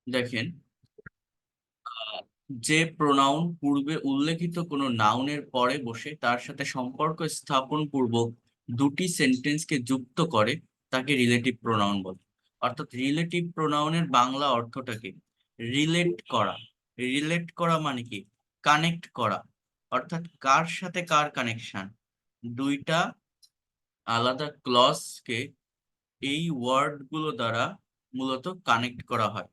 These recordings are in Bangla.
দেখেন, যে প্রোনাউন পূর্বে উল্লেখিত কোনো নাউনের পরে বসে তার সাথে সম্পর্ক স্থাপন পূর্বক দুটি সেন্টেন্সকে যুক্ত করে তাকে রিলেটিভ প্রোনাউন বলে। অর্থাৎ রিলেটিভ প্রোনাউনের বাংলা অর্থটা কি? রিলেট করা। রিলেট করা মানে কি? কানেক্ট করা। অর্থাৎ কার সাথে কার কানেকশন, দুইটা আলাদা ক্লজকে এই ওয়ার্ড গুলো দ্বারা মূলত কানেক্ট করা হয়।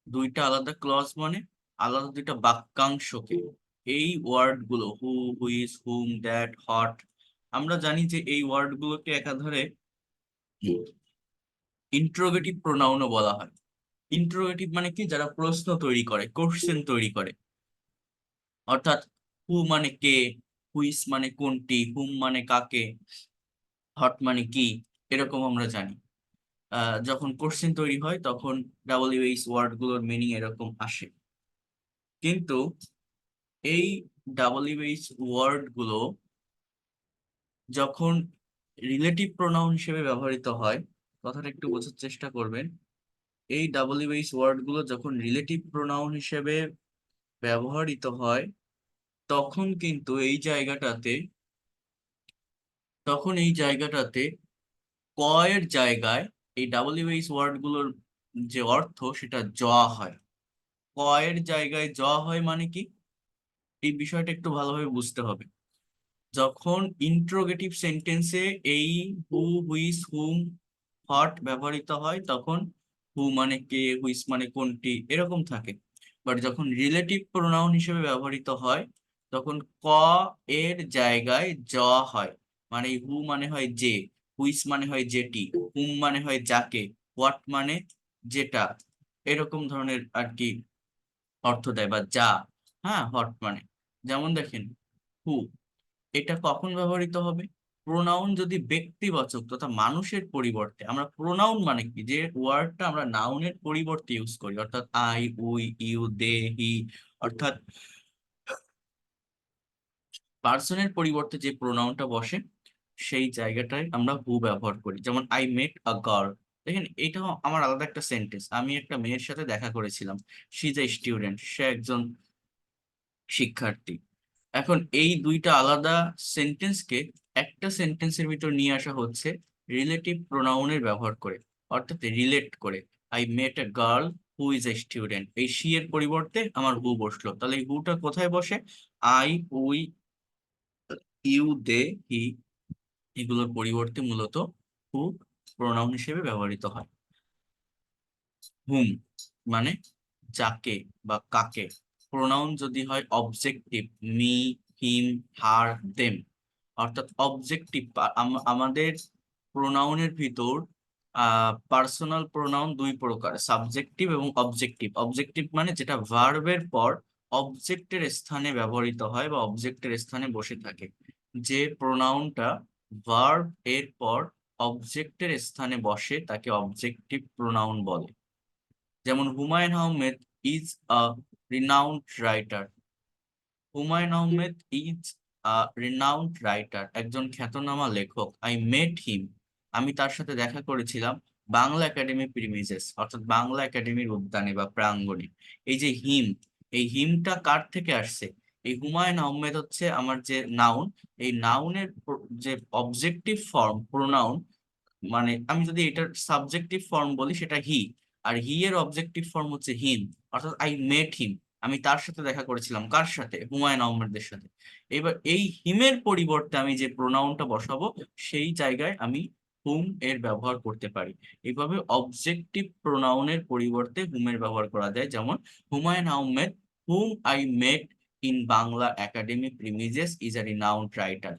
দুইটা আলাদা ক্লজ মানে আলাদা দুইটা বাক্যাংশকে এই ওয়ার্ড গুলো হু, হুইজ, হুম, দ্যাট, হট, আমরা জানি যে এই ওয়ার্ড গুলোকে একাধারে ইন্ট্রোগেটিভ প্রোনাউনও বলা হয়। ইন্ট্রোগেটিভ মানে কি? যারা প্রশ্ন তৈরি করে, কোশ্চেন তৈরি করে। অর্থাৎ হু মানে কে, হুইস মানে কোনটি, হুম মানে কাকে, হট মানে কি, এরকম আমরা জানি। যখন কোশ্চেন তৈরি হয় তখন ডাব্লিউএইচ ওয়ার্ড গুলোর মিনিং এরকম আসে। কিন্তু এই ডাব্লিউএইচ ওয়ার্ড গুলো যখন রিলেটিভ প্রোনাউন হিসেবে ব্যবহৃত হয়, কথাটা একটু বোঝার চেষ্টা করবেন। এই ডাব্লিউএইচ ওয়ার্ড গুলো যখন রিলেটিভ প্রোনাউন হিসেবে ব্যবহৃত হয় তখন কিন্তু এই জায়গাটাতে ক এর জায়গায় এই ডাব্লিউএইচ ওয়ার্ড গুলোর যে অর্থ সেটা জ হয়। ক এর জায়গায় জ হয় মানে কি? এই বিষয়টা একটু ভালোভাবে বুঝতে হবে। যখন ইন্ট্রোগেটিভ সেন্টেন্সে এই হু, হুইস, হুম, হট ব্যবহৃত হয় তখন হু মানে কে, হুইস মানে কোনটি, এরকম থাকে। বাট যখন রিলেটিভ প্রোনাউন হিসেবে ব্যবহৃত হয় তখন ক এর জায়গায় জ হয়। মানে হু মানে হয় যে, হুইস মানে হয় যেটি, হুম মানে হয় যাকে, হোয়াট মানে যেটা, এরকম ধরনের আর কি অর্থ দেয় বা যা। হ্যাঁ, হট মানে, যেমন দেখেন, হু, এটা কখন ব্যবহৃত হবে? প্রোনাউন যদি ব্যক্তিবাচক তথা মানুষের পরিবর্তে, আমরা প্রোনাউন মানে কি, যে ওয়ার্ডটা আমরা নাউনের পরিবর্তে ইউজ করি, অর্থাৎ আই, উই, ইউ, দে, হি, অর্থাৎ পার্সনের পরিবর্তে যে প্রোনাউনটা বসে সেই জায়গাটায় আমরা হু ব্যবহার করি। যেমন আই মেট আ গার্ল। দেখেন, এটাও আমার আলাদা একটা সেন্টেন্স। আমি একটা মেয়ের সাথে দেখা করেছিলাম। শি ইজ এ স্টুডেন্ট, সে একজন শিক্ষার্থী। এখন এই দুইটা আলাদা সেন্টেন্সকে একটা সেন্টেন্সের ভিতর নিয়ে আসা হচ্ছে রিলেটিভ প্রোনাউনের ব্যবহার করে, অর্থাৎ রিলেট করে। I met a girl who is a student, এই শি এর পরিবর্তে আমার হু বসলো, তাহলে এই হুটা কোথায় বসে? আই, উই, ইউ, দে, হি, এগুলোর পরিবর্তে মূলত হু প্রোনাউন হিসেবে ব্যবহৃত হয়। হুম মানে যাকে বা কাকে। প্রোনাউন যদি হয় অবজেক্টিভ, মি, হিম, হার, দেম, অর্থাৎ অবজেক্টিভ, আমাদের প্রোনাউনের ভিতর পার্সোনাল প্রোনাউন দুই প্রকার, সাবজেক্টিভ এবং অবজেক্টিভ। অবজেক্টিভ মানে যেটা ভার্বের পর অবজেক্টের স্থানে ব্যবহৃত হয় বা অবজেক্টের স্থানে বসে থাকে। যে প্রোনাউনটা ভার্ব এর পর অবজেক্টের স্থানে বসে তাকে অবজেক্টিভ প্রোনাউন বলে। যেমন Humayun Ahmed is a renowned writer. Humayun Ahmed is a renowned writer, একজন খ্যাতনামা লেখক। আই মেট হিম, আমি তার সাথে দেখা করেছিলাম বাংলা একাডেমি প্রিমিজেস, অর্থাৎ বাংলা একাডেমির উদ্যানে বা প্রাঙ্গণে। এই যে হিম, এই হিমটা কার থেকে আসছে? এই হুমায়ুন আহমেদ হচ্ছে আমার যে নাউন, এই নাউনের যে অবজেক্টিভ ফর্ম প্রোনাউন, মানে আমি যদি এটার সাবজেক্টিভ ফর্ম বলি সেটা হি, আর হি এর অবজেক্টিভ ফর্ম হচ্ছে হিম। অর্থাৎ আই মেট হিম, আমি তার সাথে দেখা করেছিলাম। কার সাথে? হুমায়ুন আহমেদের সাথে। এবার এই হিমের পরিবর্তে আমি যে প্রোনাউনটা বসাবো সেই জায়গায় আমি হুম এর ব্যবহার করতে পারি। এইভাবে অবজেক্টিভ প্রোনাউনের পরিবর্তে হুমের ব্যবহার করা যায়। যেমন Humayun Ahmed whom I met in Bangla Academy premises is a renowned writer.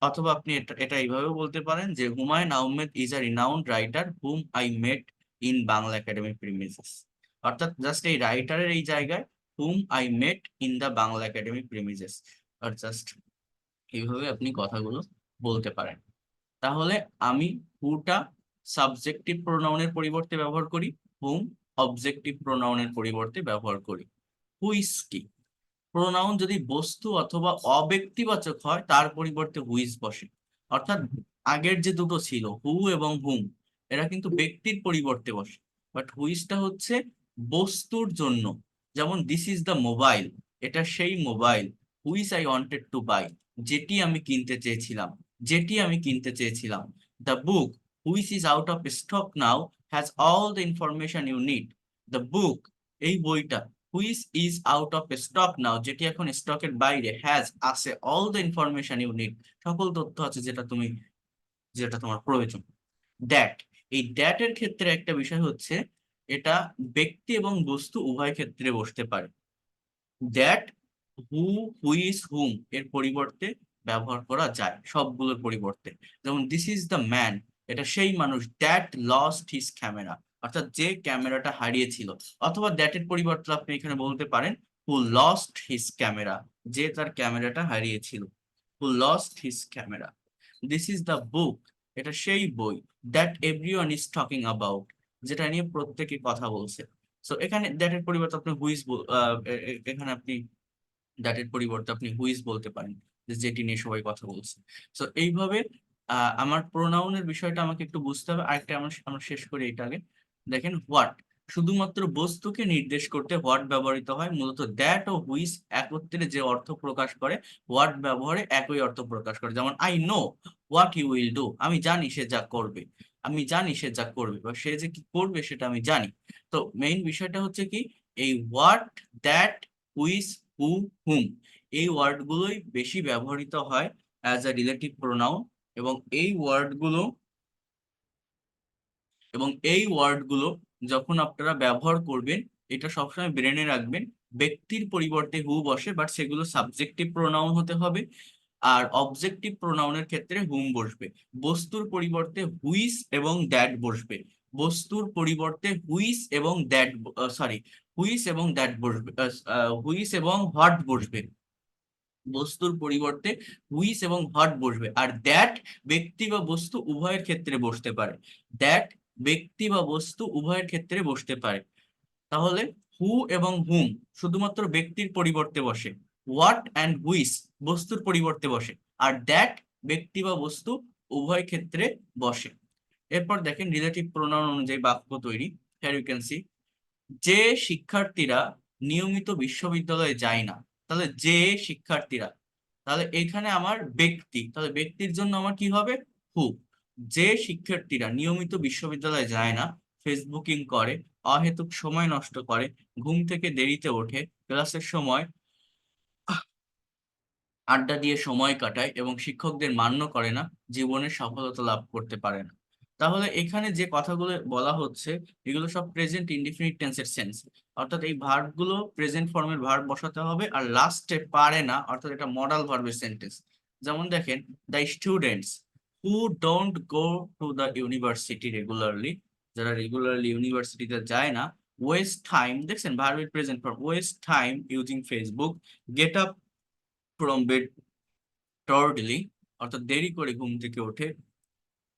অথবা আপনি এটা এটা এইভাবেও বলতে পারেন যে Humayun Ahmed is a renowned writer whom I met in Bangla Academy premises. অর্থাৎ জাস্ট এই রাইটারের এই জায়গায় whom I met in the Bangla Academy premises, আর জাস্ট এইভাবে আপনি কথাগুলো বলতে পারেন। তাহলে আমি হুটা সাবজেক্টিভ প্রোনাউনের পরিবর্তে ব্যবহার করি, হুম অবজেক্টিভ প্রোনাউনের পরিবর্তে ব্যবহার করি। হুইস কি? প্রোনাউন যদি বস্তু অথবা অব্যক্তিবাচক হয় তার পরিবর্তে হুইজ বসে। অর্থাৎ আগের যে দুটো ছিল হু এবং হুম, এরা কিন্তু ব্যক্তির পরিবর্তে বসে। বাট হুইসটা হচ্ছে বস্তুর জন্য। যেমন দিস ইজ দ্য মোবাইল, এটা সেই mobile. Which I wanted to buy, যেটি আমি কিনতে চেয়েছিলাম, যেটি আমি কিনতে চেয়েছিলাম। The book which is out of stock now has all the information you need. The book, এই বইটা, which is out of stock now, যেটি এখন স্টকের বাইরে, হ্যাজ আছে, all the information you need, সকল তথ্য আছে যেটা তোমার প্রয়োজন। দ্যাট, এই দ্যাট এর ক্ষেত্রে একটা বিষয় হচ্ছে এটা ব্যক্তি এবং বস্তু উভয় ক্ষেত্রে বসতে পারে। দ্যাট, হু, হুইজ, হুম এর পরিবর্তে ব্যবহার করা যায় সবগুলোর পরিবর্তে। যেমন দিস ইজ দ্য ম্যান, এটা সেই মানুষ, দ্যাট লস্ট হিজ ক্যামেরা, অর্থাৎ যে ক্যামেরাটা হারিয়েছিল। অথবা দ্যাট এর পরিবর্তে আপনি এখানে বলতে পারেন হু লস্ট হিজ ক্যামেরা, যে তার ক্যামেরাটা হারিয়েছিল, who lost his camera. This is the book, এটা সেই বই, that everyone is talking about, যেটা নিয়ে প্রত্যেকে কথা বলছে। সো এখানে দ্যাট এর পরিবর্তে আপনি হুইজ, এখানে আপনি দ্যাট এর পরিবর্তে আপনি হুইজ বলতে পারেন, যে যেটি নিয়ে সবাই কথা বলছে। সো এইভাবে আমার প্রোনাউনের বিষয়টা আমাকে একটু বুঝতে হবে। আরেকটা আমরা শেষ করি এটা আগে। দেখেন হোয়াট, শুধুমাত্র বস্তুকে নির্দেশ করতে হোয়াট ব্যবহৃত হয়। মূলত দ্যাট ও হুইচ একত্রে যে অর্থ প্রকাশ করে, হোয়াট ব্যবহারে একই অর্থ প্রকাশ করে। যেমন I know what you will do, আমি জানি সে যা করবে, আমি জানি সে যা করবে, বা সে যে কি করবে সেটা আমি জানি। তো মেইন বিষয়টা হচ্ছে কি, এই হোয়াট, দ্যাট, হুইচ, হু, হুম, এই ওয়ার্ডগুলোই বেশি ব্যবহৃত হয় অ্যাজ আ রিলেটিভ প্রোনাউন। এবং এই ওয়ার্ডগুলো এবং এই ওয়ার্ডগুলো যখন আপনারা ব্যবহার করবেন, এটা সবসময় ব্রেনে রাখবেন, ব্যক্তির পরিবর্তে হু বসে, বাট সেগুলো সাবজেক্টিভ প্রোনাউন হতে হবে। আর অবজেক্টিভ প্রোনাউনের ক্ষেত্রে হুম বসবে। বস্তুর পরিবর্তে হুইস এবং দ্যাট বসবে। বস্তুর পরিবর্তে হুইস এবং দ্যাট, সরি, হুইস এবং দ্যাট বসবে, হুইস এবং হোয়াট বসবে। বস্তুর পরিবর্তে হুইস এবং হোয়াট বসবে। আর দ্যাট ব্যক্তি বা বস্তু উভয়ের ক্ষেত্রে বসতে পারে। দ্যাট ব্যক্তি বা বস্তু উভয়ের ক্ষেত্রে বসতে পারে। তাহলে হু এবং হুম শুধুমাত্র ব্যক্তির পরিবর্তে বসে, হোয়াট অ্যান্ড হুইস বস্তুর পরিবর্তে বসে, আর দ্যাট ব্যক্তি বা বস্তু উভয় ক্ষেত্রে বসে। এরপর দেখেন রিলেটিভ প্রোনাউন অনুযায়ী বাক্য তৈরি। হিয়ার ইউ ক্যান সি, যে শিক্ষার্থীরা নিয়মিত বিশ্ববিদ্যালয়ে যায় না, তাহলে যে শিক্ষার্থীরা, তাহলে এখানে আমার ব্যক্তি, তাহলে ব্যক্তির জন্য আমার কি হবে, হু। যে শিক্ষার্থীরা নিয়মিত বিশ্ববিদ্যালয়ে যায় না, ফেসবুকিং করে, অহেতুক সময় নষ্ট করে, ঘুম থেকে দেরিতে ওঠে, ক্লাসের সময় আড্ডা দিয়ে সময় কাটায় এবং শিক্ষকদের মান্য করে না, জীবনে সফলতা লাভ করতে পারে না। তাহলে এখানে যে কথাগুলো বলা হচ্ছে, এগুলো সব প্রেজেন্ট ইনডিফিনিট টেন্সের সেন্স। অর্থাৎ এই ভার্ব গুলো প্রেজেন্ট ফর্মের ভার্ব বসাতে হবে, আর লাস্টে পারে না, অর্থাৎ এটা মডাল ভার্বের সেন্টেন্স। যেমন দেখেন, the students who don't go to the university regularly, যারা রেগুলারলি ইউনিভার্সিটিতে যায় না, ওয়েস্ট টাইম, দেখছেন ভার্বের present form, waste time using Facebook, get up from bed tardily, অর্থাৎ দেরি করে ঘুম থেকে ওঠে,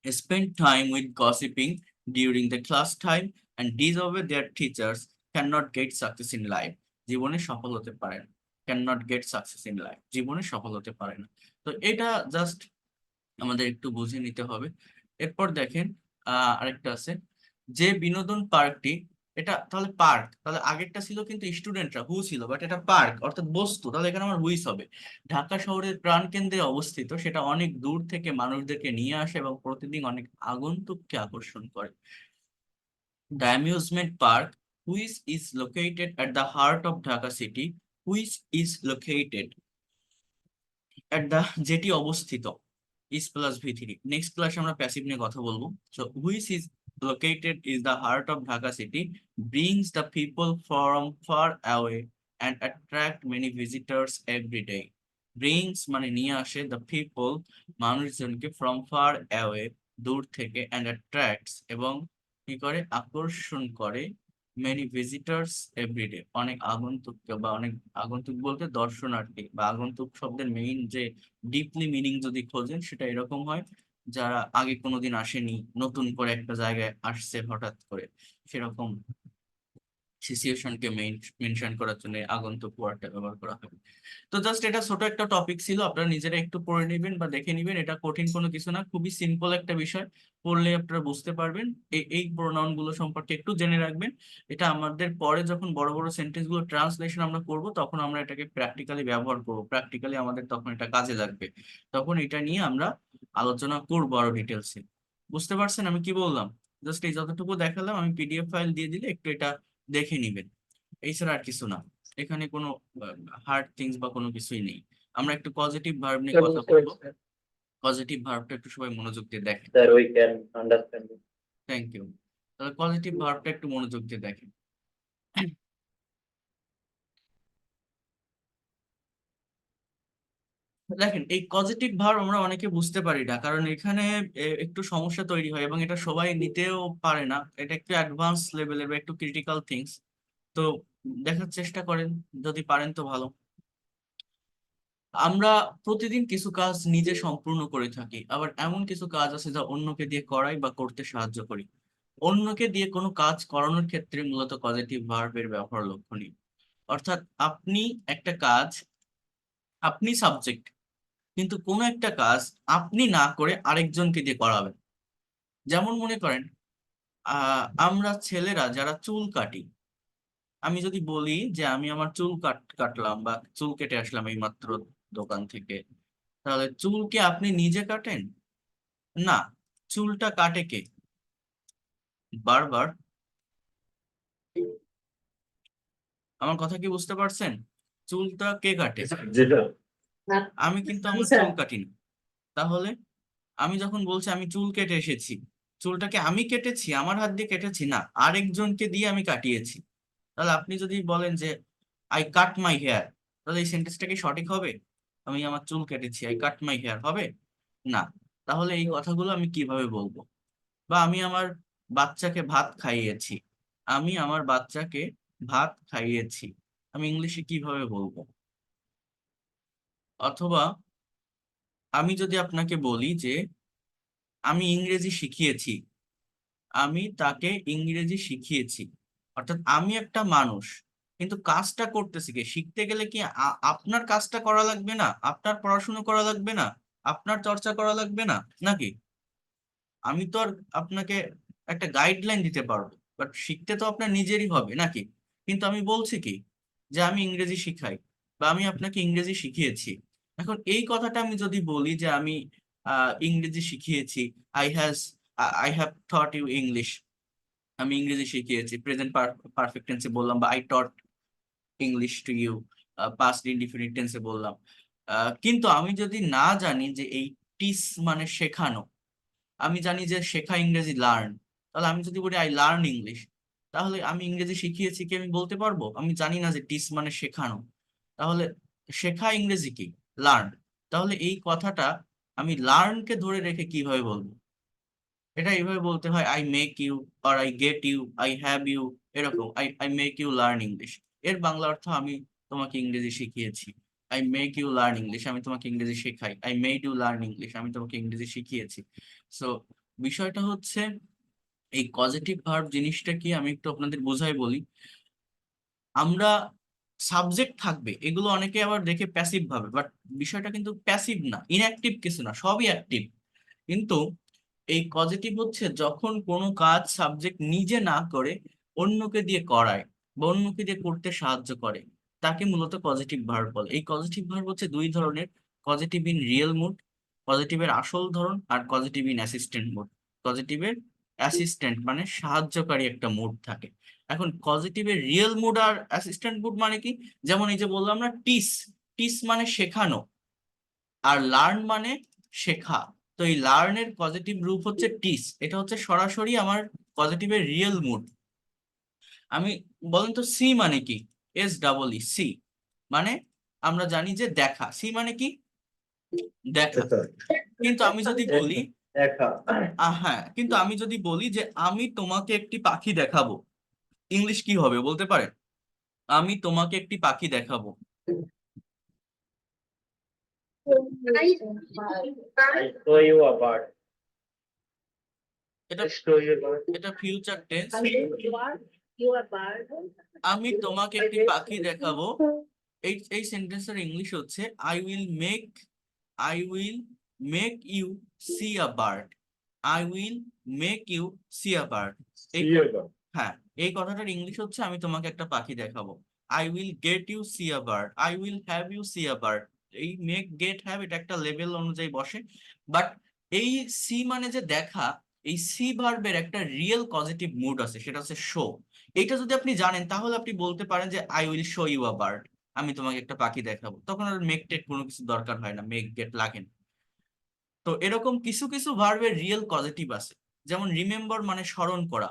spend time with gossiping during the class time, and disobey their teachers, cannot get success in life, জীবনে সফল হতে পারে না। cannot get success in life, জীবনে সফল হতে পারে না। তো এটা জাস্ট আমাদের একটু বুঝে নিতে হবে। এরপর দেখেন আরেকটা আছে, যে বিনোদন পার্কটি, এটা তাহলে পার্ক, তাহলে আগেরটা ছিল কিন্তু স্টুডেন্টরা, হু ছিল, বাট এটা পার্ক অর্থাৎ বস্তু, তাহলে এখানে আমার হুইস হবে। ঢাকা শহরের প্রাণকেন্দ্রে অবস্থিত, সেটা অনেক দূর থেকে মানুষদেরকে নিয়ে আসে এবং প্রতিদিন অনেক আগন্তুককে আকর্ষণ করে। The amusement park, which is located at the heart of Dhaka city, which is located at the, যেটি অবস্থিত, is plus V3। নেক্সট ক্লাসে আমরা প্যাসিভ নিয়ে কথা বলবো। So which is located is the heart of Dhaka city, brings the people from far away and attract many visitors every day। brings মানে নিয়ে আসে, the people মানুষজনকে, from far away দূর থেকে, and attracts এবং কি করে, আকর্ষণ করে, many visitors every day অনেক আগন্তুককে, বা অনেক আগন্তুক বলতে দর্শনার্থী, বা আগন্তুক শব্দের মেইন যে ডিপলি মিনিং যদি খোঁজেন সেটা এরকম হয়, যারা আগে কোনোদিন আসেনি, নতুন করে একটা জায়গায় আসছে হঠাৎ করে, সেরকম সিচুয়েশনকে মেনশন করার জন্য আগন্তুক ওয়ার্ডটা ব্যবহার করা হয়। তো জাস্ট এটা ছোট একটা টপিক ছিল, আপনারা নিজেরা একটু পড়ে নেবেন বা দেখে নেবেন, এটা কঠিন কোনো কিছু না, খুবই সিম্পল একটা বিষয়, পড়লে আপনারা বুঝতে পারবেন। এই প্রোনাউন গুলো সম্পর্কে একটু জেনে রাখবেন। এটা আমাদের পরে যখন বড় বড় সেন্টেন্স গুলো ট্রান্সলেশন আমরা করব, তখন আমরা এটাকে প্র্যাকটিক্যালি ব্যবহার করব, প্র্যাকটিক্যালি আমাদের তখন এটা কাজে লাগবে, তখন এটা নিয়ে আমরা আলোচনা করবো আরো ডিটেলসে। বুঝতে পারছেন আমি কি বললাম? জাস্ট এই যতটুকু দেখালাম, আমি পিডিএফ ফাইল দিয়ে দিলে একটু এটা দেখে নিবেন, এছাড়া আর কিছু না। এখানে কোনো হার্ড থিংস বা কোনো কিছুই নেই। আমরা একটু পজিটিভ ভার্ব নিয়ে কথা বলবো। পজিটিভ ভার্বটা একটু সবাই মনোযোগ দিয়ে দেখেন। Sir, we can understand it. Thank you. তাহলে পজিটিভ ভার্বটা একটু মনোযোগ দিয়ে দেখেন। দেখেন, এই পজিটিভ ভার্ব আমরা অনেকে বুঝতে পারি না, কারণ এখানে একটু সমস্যা তৈরি হয় এবং এটা সবাই নিতেও পারে না, এটা একটু অ্যাডভান্স লেভেলের বা একটু ক্রিটিক্যাল থিংস। তো দেখার চেষ্টা করেন, যদি পারেন তো ভালো। আমরা প্রতিদিন কিছু কাজ নিজে সম্পূর্ণ করে থাকি, আবার এমন কিছু কাজ আছে যা অন্যকে দিয়ে করাই বা করতে সাহায্য করি। অন্যকে দিয়ে কোনো কাজ করানোর ক্ষেত্রে মূলত পজিটিভ ভার্বের ব্যবহার লক্ষণীয়। অর্থাৎ আপনি একটা কাজ, আপনি সাবজেক্ট, কিন্তু কোনো একটা কাজ আপনি না করে আরেকজনকে দিয়ে করাবেন। যেমন মনে করেন, আমরা ছেলেরা যারা চুল কাটি, আমি যদি বলি যে আমি আমার চুল কাটলাম বা চুল কেটে আসলাম এই মাত্র দোকান থেকে, তাহলে চুলকে আপনি নিজে কাটেন? না, চুলটা কাটে কে? বারবার। আমার কথা কি বুঝতে পারছেন? চুলটা কে কাটে? Zero. আমি কিন্তু আমার চুল কাটি না। তাহলে আমি যখন বলছি আমি চুল কেটে এসেছি, চুলটাকে আমি কেটেছি, আমার হাত দিয়ে কেটেছি না, আরেকজনকে দিয়ে আমি কাটিয়েছি। তাহলে আপনি যদি বলেন যে আই কাট মাই হেয়ার, তাহলে এই সেন্টেন্সটা কি সঠিক হবে? আমি আমার চুল কেটেছি, আই কাট মাই হেয়ার হবে না। তাহলে এই কথাগুলো আমি কিভাবে বলবো? বা আমি আমার বাচ্চাকে ভাত খাইয়েছি, আমি আমার বাচ্চাকে ভাত খাইয়েছি, আমি ইংলিশে কিভাবে বলবো? অথবা আমি যদি আপনাকে বলি যে আমি ইংরেজি শিখিয়েছি, আমি তাকে ইংরেজি শিখিয়েছি, অর্থাৎ আমি একটা মানুষ, কিন্তু কাজটা করতেছি কে? শিখতে গেলে কি আপনার কাজটা করা লাগবে না? আপনার পড়াশোনা করা লাগবে না? আপনার চর্চা করা লাগবে না নাকি? আমি তো আর আপনাকে একটা গাইডলাইন দিতে পারবো, বাট শিখতে তো আপনার নিজেরই হবে নাকি? কিন্তু আমি বলছি কি, যে আমি ইংরেজি শিখাই বা আমি আপনাকে ইংরেজি শিখিয়েছি। এখন এই কথাটা আমি যদি বলি যে আমি ইংরেজি শিখিয়েছি, I has I have taught you English, আমি ইংরেজি শিখিয়েছি, প্রেজেন্ট পারফেক্ট টেন্সে বললাম, বা I taught English to you past indefinite টেন্সে বললাম। কিন্তু আমি যদি না জানি যে এই টিস মানে শেখানো, আমি জানি যে শেখা ইংরেজি লার্ন, তাহলে আমি যদি বলি আই লার্ন ইংলিশ, তাহলে আমি ইংরেজি শিখিয়েছি কি আমি বলতে পারবো? আমি জানি না যে টিস মানে শেখানো, তাহলে শেখা ইংরেজি কি? লার্ন। তাহলে এই কথাটা আমি লার্নকে ধরে রেখে কিভাবে বলবো? এটা এইভাবে বলতে হয়, I make you, or I get you, I have you, এরকম, I I make you learn English. এর বাংলা অর্থ আমি তোমাকে ইংরেজি শিখিয়েছি। I make you learn English, আমি তোমাকে ইংরেজি শেখাই। I made you learn English, আমি তোমাকে ইংরেজি শিখিয়েছি। সো বিষয়টা হচ্ছে, এই পজিটিভ ভার্ব জিনিসটা কি আমি একটু আপনাদের বোঝাই বলি। আমরা সাবজেক্ট থাকবে, এগুলো অনেকে আবার দেখে প্যাসিভ ভাবে, বাট বিষয়টা কিন্তু প্যাসিভ না, ইনঅ্যাক্টিভ কিছু না, সবই অ্যাক্টিভ। কিন্তু এই পজিটিভ হচ্ছে যখন কোনো কাজ সাবজেক্ট নিজে না করে অন্যকে দিয়ে করায় বা অন্যকে দিয়ে করতে সাহায্য করে, তাকে মূলত পজিটিভ ভার্ব বলে। এই পজিটিভ ভার্ব হচ্ছে দুই ধরনের: পজিটিভ ইন রিয়েল মুড, পজিটিভের আসল ধরন, আর পজিটিভ ইন অ্যাসিস্ট্যান্ট মুড। পজিটিভের অ্যাসিস্ট্যান্ট মানে সাহায্যকারী একটা মুড থাকে। এখন পজিটিভের রিয়েল মুড আর অ্যাসিস্ট্যান্ট মুড মানে কি? যেমন এই যে বললাম না, টিস, টিস মানে শেখানো, আর লার্ন মানে শেখা। তো এই লার্নের পজিটিভ রূপ হচ্ছে টিস, এটা হচ্ছে সরাসরি আমার পজিটিভের রিয়েল মুড। আমি, বলেন তো সি মানে কি? এস ডাবল ই, সি মানে আমরা জানি যে দেখা, সি মানে কি? দেখা। কিন্তু আমি যদি বলি হ্যাঁ, কিন্তু আমি যদি বলি যে আমি তোমাকে একটি পাখি দেখাবো, ইংলিশ কি হবে বলতে পারেন? আমি তোমাকে একটি পাখি দেখাবো, I show you a bird. এটা I show you a bird. এটা future tense. You are bird. আমি তোমাকে একটি পাখি দেখাবো। এই সেন্টেন্সের ইংলিশ হচ্ছে I will make you see a bird. I will make you see a bird. হ্যাঁ, এই কথাটার ইংলিশ হচ্ছে আমি তোমাকে একটা পাখি দেখাবো। I will get you see a bird, I will have you see a bird. এই মেক গেট হ্যাভ এটা একটা লেভেল অনুযায়ী বসে, বাট এই সি মানে যে দেখা, এই সি ভার্বের একটা রিয়েল পজিটিভ মুড আছে, সেটা হচ্ছে শো। এটা যদি আপনি জানেন তাহলে আপনি বলতে পারেন যে I will show you a bird, আমি তোমাকে একটা পাখি দেখাবো। তখন আর মেক টেক কোনো কিছু দরকার হয় না, মেক গেট লাগে না। তো এরকম কিছু কিছু ভার্বের রিয়েল পজিটিভ আছে, যেমন রিমেম্বার মানে স্মরণ করা।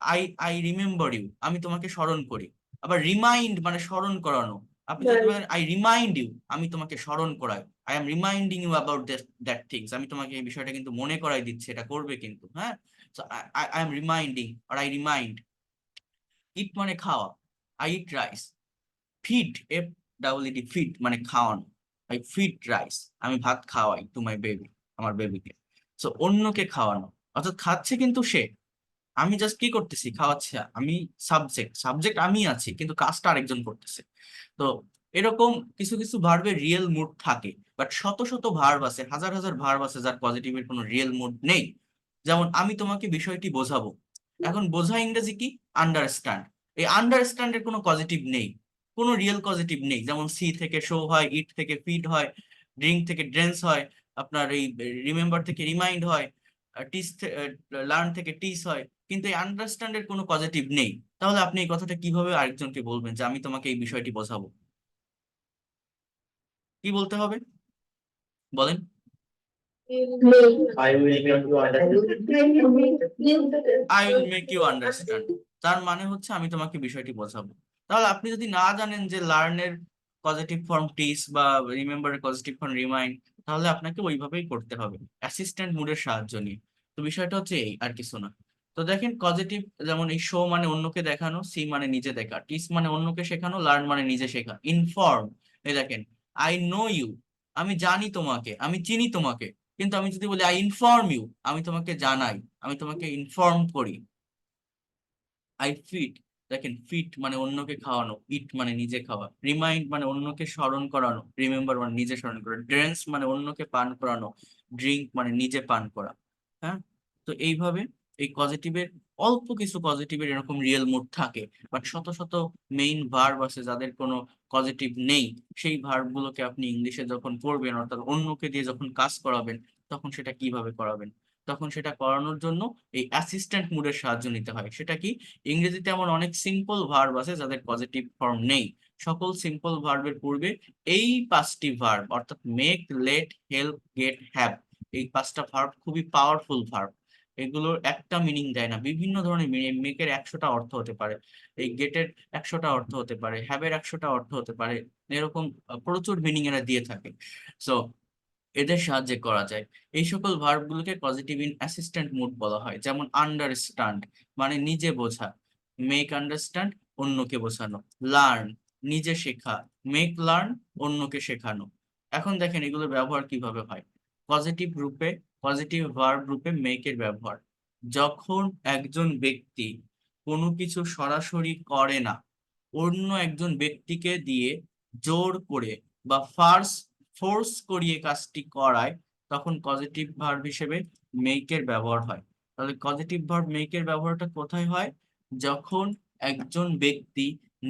আই আই রিমেম্বার ইউ, আমি তোমাকে স্মরণ করি। আবার রিমাইন্ড মানে স্মরণ করানো। আপনি যদি বলেন আই রিমাইন্ড ইউ, আমি তোমাকে স্মরণ করাই। I am reminding you about that things, আমি তোমাকে এই বিষয়টা কিন্তু মনে করাই দিচ্ছি, এটা করবে কিন্তু। হ্যাঁ, so I am reminding or I remind. Eat মানে খাওয়া, I eat rice. Feed, F double E, D মানে খাওয়ানো। আই ফিড রাইস, আমি ভাত খাওয়াই টু মাই বেবি, আমার বেবিকে। সো অন্যকে খাওয়ানো, অর্থাৎ খাচ্ছে কিন্তু সে, আমি জাস্ট কি করতেছি, খাওয়াচ্ছি। আমি সাবজেক্ট, সাবজেক্ট আমি আছি কিন্তু কাজটা আরেকজন করতেছে। তো এরকম কিছু কিছু ভার্বের রিয়েল মুড থাকে, বাট শত শত ভার্ব আছে, হাজার হাজার ভার্ব আছে যার পজিটিভের কোনো রিয়েল মুড নেই। যেমন আমি তোমাকে বিষয়টি বোঝাবো, এখন বোঝা ইংরেজি কি, আন্ডারস্ট্যান্ড। এই আন্ডারস্ট্যান্ড এর কোনো পজিটিভ নেই, কোনো রিয়েল পজিটিভ নেই। যেমন সি থেকে শো হয়, ইট থেকে ফিড হয়, ড্রিঙ্ক থেকে ড্রেন্স হয়, আপনার এই রিমেম্বার থেকে রিমাইন্ড হয়, টিস লার্ন থেকে টিস হয়, কিন্তু এই আন্ডারস্ট্যান্ড এর কোনো পজিটিভ নেই। তাহলে আপনি এই কথাটা কিভাবে আরেকজনকে বলবেন যে আমি তোমাকে এই বিষয়টি বোঝাবো? কি বলতে হবে বলেন? I will make you understand. I will make you understand, তার মানে হচ্ছে আমি তোমাকে বিষয়টি বোঝাবো। তাহলে আপনি যদি না জানেন যে লার্নের পজিটিভ ফর্ম টিস বা রিমেম্বারের পজিটিভ ফর্ম রিমাইন্ড, তাহলে আপনাকে ওইভাবেই করতে হবে অ্যাসিস্ট্যান্ট মুডের সাহায্য নিয়ে। তো বিষয়টা হচ্ছে এই, আর কিছু না। তো দেখেন পজিটিভ, যেমন এই শো মানে অন্যকে দেখানো, সি মানে নিজে দেখা, টিস মানে অন্যকে শেখানো, লার্ন মানে নিজে শেখা, ইনফর্ম। এই দেখেন, আই নো ইউ, আমি জানি তোমাকে, আমি চিনি তোমাকে। কিন্তু আমি যদি বলি আই ইনফর্ম ইউ, আমি তোমাকে জানাই, আমি তোমাকে ইনফর্ম করি। আই ফিট, দেখেন ফিট মানে অন্যকে খাওয়ানো, ইট মানে নিজে খাওয়া, রিমাইন্ড মানে অন্যকে স্মরণ করানো, রিমেম্বার মানে নিজে স্মরণ করা, ড্রেন্স মানে অন্যকে পান করানো, ড্রিঙ্ক মানে নিজে পান করা। হ্যাঁ, তো এইভাবে এই পজিটিভের অল্প কিছু পজিটিভের এরকম রিয়েল মুড থাকে, বাট শত শত মেইন ভার্ব আছে যাদের কোনো পজিটিভ নেই। সেই ভার্ব গুলোকে আপনি ইংলিশে যখন পড়বেন, অর্থাৎ অন্যকে দিয়ে যখন কাজ করাবেন, তখন সেটা কিভাবে করাবেন? তখন সেটা করানোর জন্য এই অ্যাসিস্ট্যান্ট মুডের সাহায্য নিতে হয়। সেটা কি, ইংরেজিতে এমন অনেক সিম্পল ভার্ব আছে যাদের পজিটিভ ফর্ম নেই। সকল সিম্পল ভার্বের পূর্বে এই পাঁচটি ভার্ব, অর্থাৎ make, let, help, get, have, এই পাঁচটা ভার্ব খুবই পাওয়ারফুল ভার্ব। এগুলোর একটা মিনিং দেয় না, বিভিন্ন ধরনের মিনিং। মেকের 100টা অর্থ হতে পারে, এই গেটের 100টা অর্থ হতে পারে, হ্যাভের 100টা অর্থ হতে পারে। এরকম প্রচুর মিনিং এরা দিয়ে থাকে। সো এদের সাহায্যে করা যায়। এই সকল ভার্ব গুলোকে পজিটিভ ইন অ্যাসিস্ট্যান্ট মুড বলা হয়। যেমন আন্ডারস্ট্যান্ড মানে নিজে বোঝা, মেক আন্ডারস্ট্যান্ড অন্যকে বোঝানো, লার্ন নিজে শেখা, মেক লার্ন অন্যকে শেখানো। এখন দেখেন এগুলোর ব্যবহার কিভাবে হয়। পজিটিভ রূপে, পজিটিভ ভার্ব রূপে মেকের ব্যবহার, যখন একজন ব্যক্তি কোনো কিছু সরাসরি করে না, অন্য একজন ব্যক্তিকে দিয়ে জোর করে বা ফোর্স করিয়ে কাজটি করায়, তখন পজিটিভ ভার্ব হিসেবে মেকের ব্যবহার হয়। তাহলে পজিটিভ ভার্ব মেকের ব্যবহারটা কোথায় হয়? যখন একজন ব্যক্তি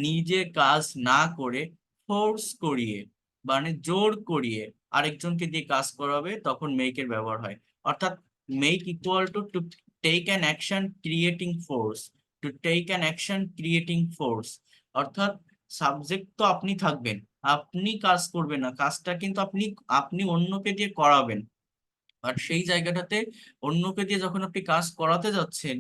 নিজে কাজ না করে ফোর্স করিয়ে, মানে জোর করিয়ে আরেকজনকে দিয়ে কাজ করাবে, তখন মেকের ব্যবহার হয়। অর্থাৎ make equal to to take an action creating force, to take an action creating force. অর্থাৎ সাবজেক্ট তো আপনি থাকবেন, আপনি কাজ করবেন না, কাজটা কিন্তু আপনি আপনি অন্যকে দিয়ে করাবেন। আর সেই জায়গাটাতে অন্যকে দিয়ে যখন আপনি কাজ করাতে যাচ্ছেন,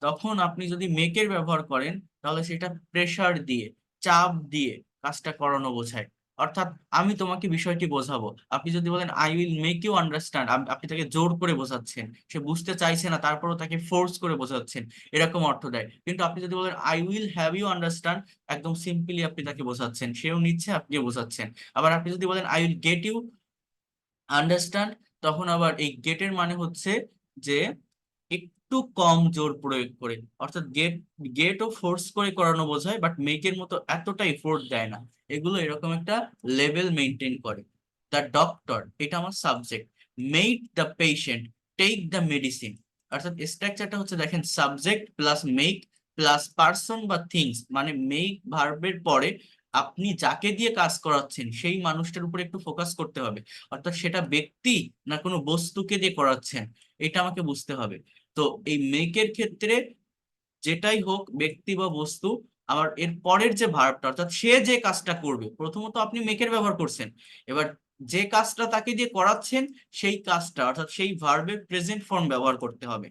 তখন আপনি যদি মেকের ব্যবহার করেন, তাহলে সেটা প্রেসার দিয়ে, চাপ দিয়ে কাজটা করানো বোঝায়। অর্থাৎ আমি তোমাকে বিষয়টি বোঝাবো, আপনি যদি বলেন I will make you understand, আপনি তাকে জোর করে বোঝাচ্ছেন, সে বুঝতে চাইছে না তারপরও তাকে ফোর্স করে বোঝাচ্ছেন, এরকম অর্থ দেয়। কিন্তু আপনি যদি বলেন I will have you understand, একদম সিম্পলি আপনি তাকে বোঝাচ্ছেন, সেও নিচ্ছে, আপনিও বোঝাচ্ছেন। আবার আপনি যদি বলেন I will get you understand, তখন আবার এই গেটের মানে হচ্ছে যে একটু একটু কম জোর প্রয়োগ করে, অর্থাৎ গেটও ফোর্স করে করানো বোঝায়, বাট মেকের মতো এতটা এফোর্ট দেয় না। এগুলো এরকম একটা লেভেল মেনটেন করে। দ্য ডক্টর, এটা আমার subject, made the patient take the medicine. অর্থাৎ স্ট্রাকচারটা হচ্ছে দেখেন, subject plus make plus person বা থিংস, মানে মেক ভার্বের পরে আপনি যাকে দিয়ে কাজ করাচ্ছেন সেই মানুষটার উপর একটু ফোকাস করতে হবে। অর্থাৎ সেটা ব্যক্তি না কোনো বস্তুকে দিয়ে করাচ্ছেন, এটা আমাকে বুঝতে হবে। তো এই মেকের ক্ষেত্রে যেটাই হোক, ব্যক্তি বা বস্তু, আবার এর পরের যে ভার্বটা, অর্থাৎ সে যে কাজটা করবে, প্রথমত আপনি মেকের ব্যবহার করছেন, এবার যে কাজটা তাকে দিয়ে করাচ্ছেন সেই কাজটা, অর্থাৎ সেই ভার্বের প্রেজেন্ট ফর্ম ব্যবহার করতে হবে,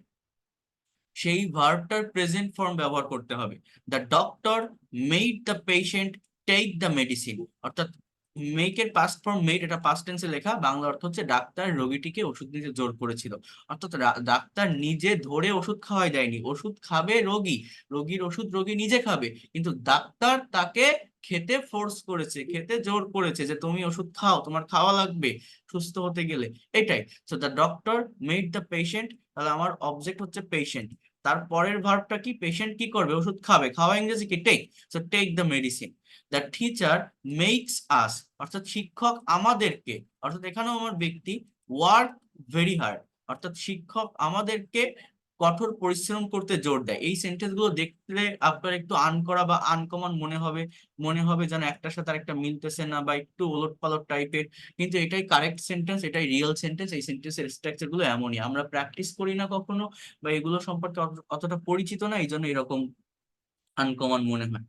সেই ভার্বটার প্রেজেন্ট ফর্ম ব্যবহার করতে হবে। The doctor made the patient take the medicine. অর্থাৎ মেকের পাস্ট ফর্ম মেড, এটা পাস্ট টেন্সে লেখা, বাংলা অর্থ হচ্ছে ডাক্তার রোগীটিকে ওষুধ নিতে জোর করেছিল। অর্থাৎ ডাক্তার নিজে ধরে ওষুধ খাওয়াই দেয়নি, ওষুধ খাবে রোগী, রোগীর ওষুধ রোগী নিজে খাবে, কিন্তু ডাক্তার তাকে খেতে ফোর্স করেছে, খেতে জোর করেছে যে তুমি ওষুধ খাও, তোমার খাওয়া লাগবে সুস্থ হতে গেলে, এটাই। So the doctor made the patient, তাহলে আমার অবজেক্ট হচ্ছে পেশেন্ট, তার পরের ভার্বটা কি, পেশেন্ট কি করবে, ওষুধ খাবে, খাওয়া ইংরেজি কি, take. So take the medicine. The teacher makes us, অর্থাৎ শিক্ষক আমাদেরকে, অর্থাৎ এখানেও আমার ব্যক্তি, ওয়ার্ক ভেরি হার্ড, অর্থাৎ শিক্ষক আমাদেরকে কঠোর পরিশ্রম করতে জোর দেয়। এই সেন্টেন্স গুলো দেখলে আপনার একটু আনকরা বা আনকমন মনে হবে যেন একটার সাথে আরেকটা মিলতেছে না, বা একটু ওলট পালট টাইপের, কিন্তু এটাই কারেক্ট সেন্টেন্স, এটাই রিয়েল সেন্টেন্স। এই সেন্টেন্সের স্ট্রাকচার গুলো এমনই, আমরা প্র্যাকটিস করি না কখনো, বা এগুলো সম্পর্কে অতটা পরিচিত না, এই জন্য এরকম আনকমন মনে হয়।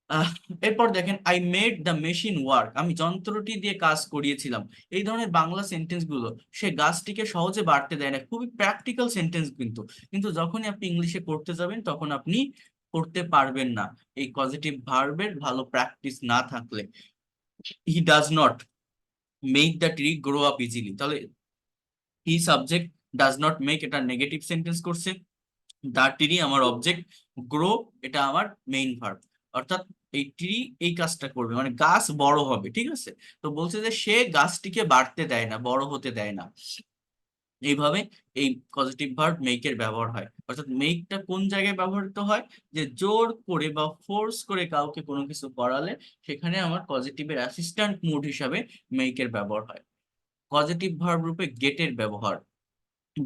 আহ, এরপর দেখেন, I made the machine work, আমি যন্ত্রটি দিয়ে কাজ করিয়েছিলাম। এই ধরনের বাংলা সেন্টেন্স গুলো সে গাছটিকে সহজে বাড়তে দেয় না, খুবই প্র্যাকটিক্যাল সেন্টেন্স, কিন্তু কিন্তু যখনই আপনি ইংলিশে করতে যাবেন তখন আপনি করতে পারবেন না, এই পজিটিভ ভার্বের ভালো প্র্যাকটিস না থাকলে। He does not make the tree grow up easily, তাহলে he subject, does not make এটা নেগেটিভ সেন্টেন্স করছে, দা ট্রি আমার অবজেক্ট, গ্রো এটা আমার মেইন ভার্ব। অর্থাৎ এই ট্রি এই কাজটা করবে, মানে গাছ বড় হবে, ঠিক আছে। তো বলছে যে সে গাছটিকে বাড়তে দেয় না, বড় হতে দেয় না। এইভাবে এই পজিটিভ ভার্ব মেকের ব্যবহার হয়। অর্থাৎ মেকটা কোন জায়গায় ব্যবহৃত হয়, যে জোর করে বা ফোর্স করে কাউকে কোনো কিছু করালে সেখানে আমার পজিটিভের অ্যাসিস্ট্যান্ট মুড হিসাবে মেকের ব্যবহার হয়। পজিটিভ ভার্ব রূপে গেটের ব্যবহার,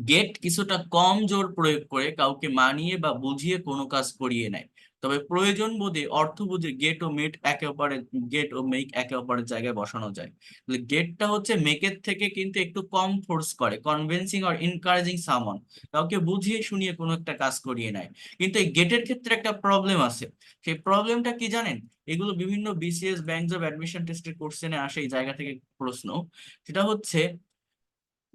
গেট কিছুটা কম জোর প্রয়োগ করে কাউকে মানিয়ে বা বুঝিয়ে কোনো কাজ করিয়ে নেয়, তবে প্রয়োজন বোধে অর্থ বুঝে গেট ও মেক একে অপরের জায়গায় বসানো যায়। গেটটা হচ্ছে মেকের থেকে কিন্তু একটু কম ফোর্স করে, কনভিন্সিং অর এনকারেজিং সামন, কাউকে বুঝিয়ে শুনিয়ে কোনো একটা কাজ করিয়ে নেয়। কিন্তু এই গেটের ক্ষেত্রে একটা প্রবলেম আছে, সেই প্রবলেমটা কি জানেন, এগুলো বিভিন্ন বিসিএস ব্যাংক জব অ্যাডমিশন টেস্টের কোশ্চেনে আসে, এই জায়গা থেকে প্রশ্ন। সেটা হচ্ছে,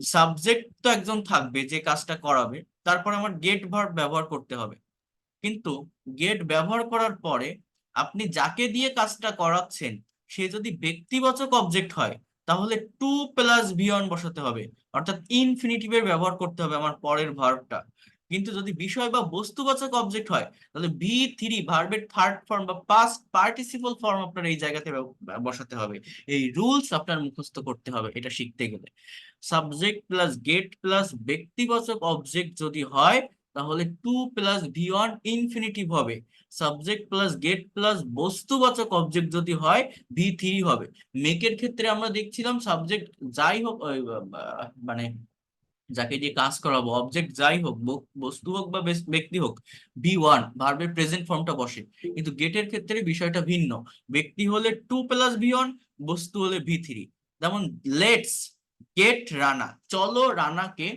সাবজেক্ট তো একজন থাকবে যে কাজটা করাবে, তারপর আমার গেট ভার্ব ব্যবহার করতে হবে, কিন্তু গেট ব্যবহার করার পরে আপনি যাকে দিয়ে কাজটা করাচ্ছেন সে যদি ব্যক্তিবাচক অবজেক্ট হয়, তাহলে টু প্লাস ভিয়ন বসাতে হবে, অর্থাৎ ইনফিনিটিভের ব্যবহার করতে হবে আমার পরের ভার্বটা। কিন্তু যদি বিষয় বা বস্তুবাচক অবজেক্ট হয়, তাহলে V3 ভার্বের থার্ড ফর্ম বা পাস্ট পার্টিসিপল ফর্ম আপনার এই জায়গাতে বসাতে হবে। এই রুলস আপনার মুখস্থ করতে হবে এটা শিখতে গেলে। সাবজেক্ট প্লাস গেট প্লাস ব্যক্তিবাচক অবজেক্ট যদি হয়, তাহলে টু প্লাস ভিওয়ান ইনফিনিটিভ হবে। সাবজেক্ট প্লাস গেট প্লাস বস্তুবাচক অবজেক্ট যদি হয়, V3 হবে। মেকের ক্ষেত্রে আমরা দেখছিলাম সাবজেক্ট যাই হোক, মানে যাকে দিয়ে কাজ করাবো, অবজেক্ট যাই হোক, বস্তু হোক বা ব্যক্তি হোক, V1 ভার্বের প্রেজেন্ট ফর্মটা বসে। কিন্তু গেটের ক্ষেত্রে বিষয়টা ভিন্ন, ব্যক্তি হলে টু প্লাস ভিওয়ান, বস্তু হলে V3। যেমন লেটস গেট রানা, চলো রানাকে,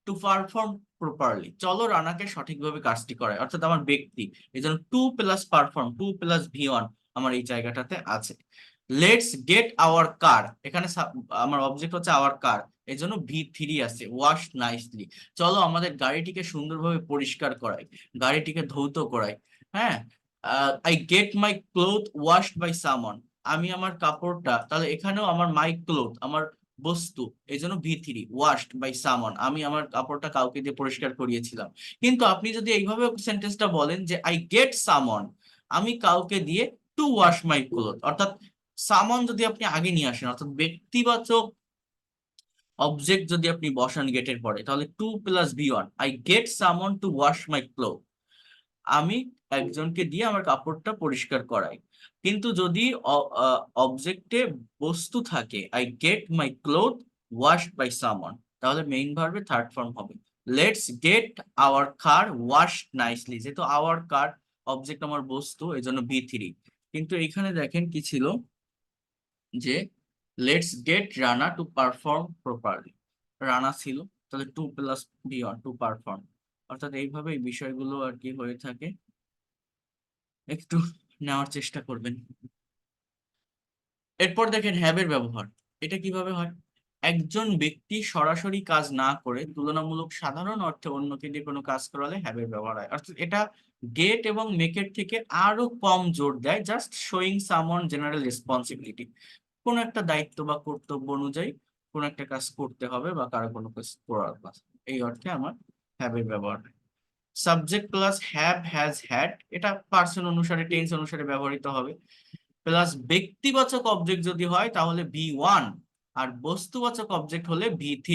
টু পারফর্ম প্রপারলি, চলো রানাকে সঠিকভাবে কাজটি করায়, অর্থাৎ আমার ব্যক্তি, এই জন্য to plus perform, to plus V1 আমার এই জায়গাটাতে আছে। লেটস গেট আওয়ার কার, এখানে আমার অবজেক্ট হচ্ছে আওয়ার কার, এই জন্য V3 আছে, ওয়াশ নাইসলি, চলো আমাদের গাড়িটিকে সুন্দরভাবে পরিষ্কার করাই, গাড়িটিকে ধৌত করাই। হ্যাঁ, I get my cloth washed by someone, আমি আমার কাপড়টা, তাহলে এখানেও আমার মাই ক্লোথ আমার বস্তু, এই জন্য V3 ওয়াশড বাই সামন, আমি আমার কাপড়টা কাউকে দিয়ে পরিষ্কার করিয়েছিলাম। কিন্তু আপনি যদি এইভাবে সেন্টেন্সটা বলেন যে আই গেট সামন, আমি কাউকে দিয়ে টু ওয়াশ মাই ক্লোথ, অর্থাৎ সামন যদি আপনি আগে নিয়ে আসেন, অর্থাৎ ব্যক্তিবাচক অবজেক্ট যদি আপনি বসান গেটের পরে, তাহলে 2 + V1, আই গেট সামন টু ওয়াশ মাই ক্লোথ, আমি একজনকে দিয়ে আমার কাপড়টা পরিষ্কার করাই। কিন্তু যদি অবজেক্টে বস্তু থাকে, I get my cloth washed by someone, তাহলে মেইন ভার্বের থার্ড ফর্ম হবে let's get our car washed nicely. যেহেতু আওয়ার কার অবজেক্ট আমার বস্তু, এই জন্য V3। কিন্তু এখানে দেখেন কি ছিল, যে let's get Rana to perform properly, Rana ছিল, তাহলে 2 + V1, টু পারফর্ম। অর্থাৎ এইভাবে এই বিষয়গুলো আর কি হয়ে থাকে, একটু নেওয়ার চেষ্টা করবেন। এরপর দেখেন হ্যাবের ব্যবহার, এটা কিভাবে হয়। একজন ব্যক্তি সরাসরি কাজ না করে তুলনামূলক সাধারণ অর্থে অন্যকে দিয়ে কোনো কাজ করালে হ্যাবের ব্যবহার হয়। অর্থাৎ এটা গেট এবং মেকের থেকে আরো কম জোর দেয়, just showing someone general responsibility. কোনো একটা দায়িত্ব বা কর্তব্য অনুযায়ী কোনো একটা কাজ করতে হবে বা কারো কোনো কাজ করার কাজ, এই অর্থে আমার হ্যাবের ব্যবহার হয়। Subject plus have has had, এটা পার্সন অনুসারে টেন্স অনুসারে ব্যবহৃত হবে। প্লাস ব্যক্তিবাচক অবজেক্ট যদি হয় তাহলে V1, আর বস্তুবাচক অবজেক্ট হলে V3।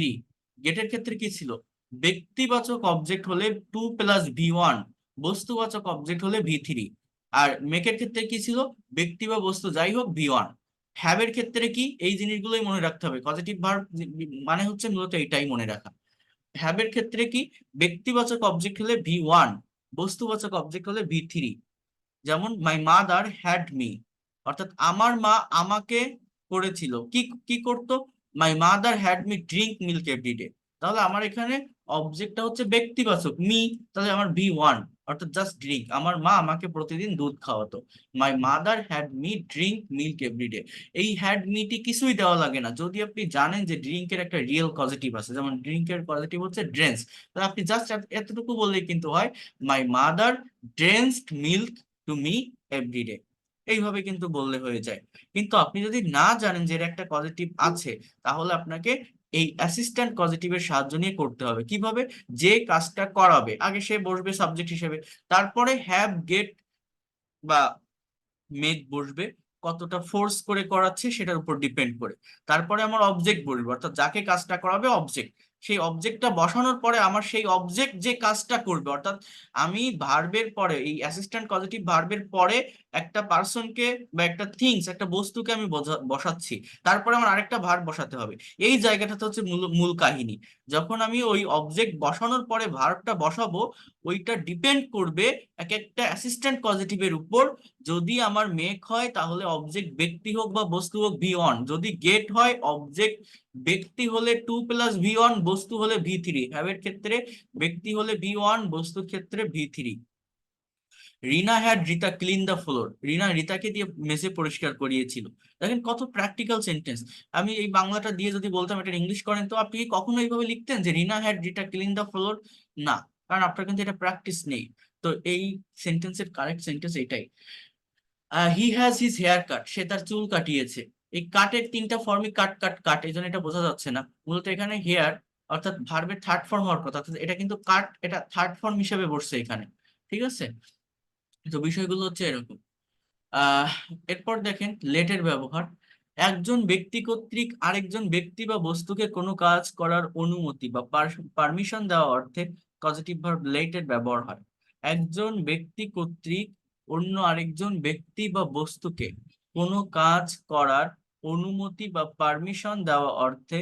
গেটের ক্ষেত্রে কি ছিল, ব্যক্তিবাচক অবজেক্ট হলে 2 + V1, বস্তুবাচক অবজেক্ট হলে V3। আর মেকের ক্ষেত্রে কি ছিল, ব্যক্তি বা বস্তু যাই হোক V1। হ্যাবের ক্ষেত্রে কি, এই জিনিসগুলোই মনে রাখতে হবে। পজিটিভ ভার্ব মানে হচ্ছে মূলত এটাই মনে রাখা। হ্যাবের ক্ষেত্রে কি, ব্যক্তিবাচক অবজেক্ট হলে V1, বস্তুবাচক অবজেক্ট হলে V3। যেমন মাই মাদার হ্যাড মি, অর্থাৎ আমার মা আমাকে করেছিল, কি কি করতো, my mother had me drink milk everyday. তাহলে আমার এখানে অবজেক্টটা হচ্ছে ব্যক্তিবাচক মি, তাহলে আমার V1, অর্থাৎ জাস্ট ড্রিঙ্ক, আমার মা আমাকে প্রতিদিন দুধ খাওয়াতো। My mother had me drink milk everyday, এই হ্যাড মিটি কিছুই দেওয়া লাগে না। যদি আপনি জানেন যে ড্রিঙ্কের একটা রিয়েল পজিটিভ আছে, যেমন ড্রিঙ্কের পজিটিভ হচ্ছে ড্রেন্স, তাহলে আপনি জাস্ট এতটুকু বললেই কিন্তু হয়, my mother drenched milk to me everyday, এইভাবে কিন্তু বললে হয়ে যায়। কিন্তু আপনি যদি না জানেন যে এর একটা পজিটিভ আছে, তাহলে আপনাকে এই অ্যাসিস্ট্যান্ট পজিটিভের সাহায্য নিয়ে করতে হবে। কিভাবে, যে কাজটা করাবে আগে সে বসবে সাবজেক্ট হিসেবে, তারপরে হ্যাভ গেট বা মেক বসবে, কতটা ফোর্স করে করাচ্ছে সেটার উপর ডিপেন্ড করে। তারপরে আমার অবজেক্ট বলবো, অর্থাৎ যাকে কাজটা করাবে অবজেক্ট, সেই অবজেক্টটা বসানোর পরে আমার সেই অবজেক্ট যে কাজটা করবে, অর্থাৎ আমি ভার্বের পরে এই অ্যাসিস্ট্যান্ট পজিটিভ ভার্বের পরে একটা পার্সনকে বা একটা থিংস, একটা বস্তুকে আমি বসাচ্ছি, তারপরে আমার আরেকটা ভার্ব বসাতে হবে। এই জায়গাটাতে হচ্ছে মূল মূল কাহিনী। যখন আমি ওই অবজেক্ট বসানোর পরে ভার্বটা বসাবো, ওইটা ডিপেন্ড করবে এক একটা অ্যাসিস্ট্যান্ট পজিটিভের উপর। যদি আমার মেক হয় তাহলে অবজেক্ট ব্যক্তি হোক বা বস্তু হোক V1, যদি গেট হয় অবজেক্ট ব্যক্তি হলে 2 + V1, বস্তু হলে V3। হ্যাভের ক্ষেত্রে ব্যক্তি হলে V1, বস্তুর ক্ষেত্রে V3। Rina had Rita clean the floor, Rina রিতাকে দিয়ে মেঝে পরিষ্কার করিয়েছিল। দেখেন কত প্র্যাকটিক্যাল সেন্টেন্স। আমি এই বাংলাটা দিয়ে যদি বলতাম এটা ইংলিশ করেন, তো আপনি কি কখনো এইভাবে লিখতেন যে Rina had Rita clean the floor? না, কারণ আপনার কিন্তু এটা প্র্যাকটিস নেই। তো এই সেন্টেন্সের কারেক্ট সেন্টেন্স এটাই। He has his hair cut, সে তার চুল কাটিয়েছে। এই কাটের 3টা ফর্মই কাট কাট কাট, এই জন্য এটা বোঝা যাচ্ছে না। মূলত এখানে হেয়ার অর্থাৎ ভার্বের থার্ড ফর্ম হওয়ার কথা, অর্থাৎ এটা কিন্তু কাট, এটা থার্ড ফর্ম হিসেবে বসছে এখানে। ঠিক আছে, তো বিষয়গুলো হচ্ছে এরকম। আহ এরপর দেখেন লেটের ব্যবহার। একজন ব্যক্তি কর্তৃক আরেকজন ব্যক্তি বা বস্তুকে কোনো কাজ করার অনুমতি বা পারমিশন দেওয়া অর্থে পজিটিভ ভার্ব লেটের ব্যবহার হয়। একজন ব্যক্তি কর্তৃক অন্য আরেকজন ব্যক্তি বা বস্তুকে কোনো কাজ করার অনুমতি বা পারমিশন দেওয়া অর্থে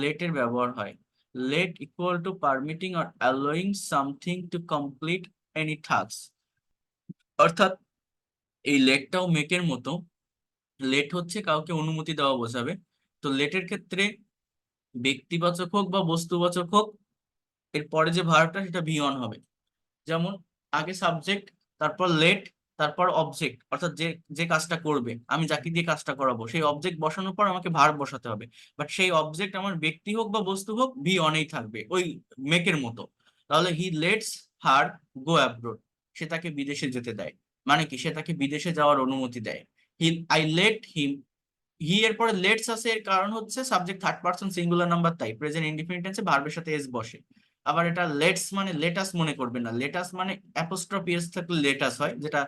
লেটের ব্যবহার হয়। Let equal to permitting or allowing something to complete any task. অর্থাৎ এই লেটটাও মেকের মতো, লেট হচ্ছে কাউকে অনুমতি দেওয়া বোঝাবে। তো লেটের ক্ষেত্রে ব্যক্তিবাচক হোক বা বস্তুবাচক হোক, এর পরে যে ভার্বটা সেটা V1 হবে। যেমন আগে সাবজেক্ট, তারপর লেট, তারপর অবজেক্ট, অর্থাৎ যে যে কাজটা করবে, আমি যাকে দিয়ে কাজটা করাবো সেই অবজেক্ট বসানোর পর আমাকে ভার্ব বসাতে হবে। বাট সেই অবজেক্ট আমার ব্যক্তি হোক বা বস্তু হোক V1-এই থাকবে, ওই মেকের মতো। তাহলে হি লেটস হার গো অ্যাব্রোড, সে তাকে বিদেশে যেতে দেয়। মানে কি, সে তাকে বিদেশে যাওয়ার অনুমতি দেয়। আই লেট হিম, হি এর পরে লেটস আছে, এর কারণ হচ্ছে subject third person singular number, তাই প্রেজেন্ট ইনডিফিনিট টেন্সে ভার্বের সাথে এস বসে। আবার এটা লেটস মানে লেটাস মনে করবে না, লেটাস মানে অ্যাপোস্ট্রফি এস থাকলে লেটাস হয়, যেটা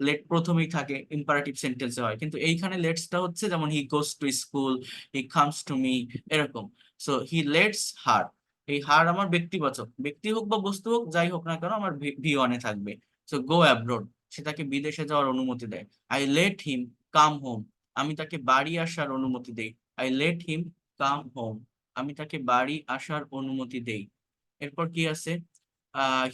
লেট প্রথমেই থাকে, ইম্পারেটিভ সেন্টেন্সে হয়। কিন্তু এইখানে লেটসটা হচ্ছে যেমন he goes to school, he comes to me, এরকম। সো হি লেটস হার, এই হার আমার ব্যক্তিবাচক, ব্যক্তি হোক বা বস্তু হোক যাই হোক না কেন আমার ভি ওয়ানে থাকবে। সো গো অ্যাব্রোড, সে তাকে বিদেশে যাওয়ার অনুমতি দেয়। I let him come home, আমি তাকে বাড়ি আসার অনুমতি দেই। I let him come home, আমি তাকে বাড়ি আসার অনুমতি দেই। এরপর কি আছে,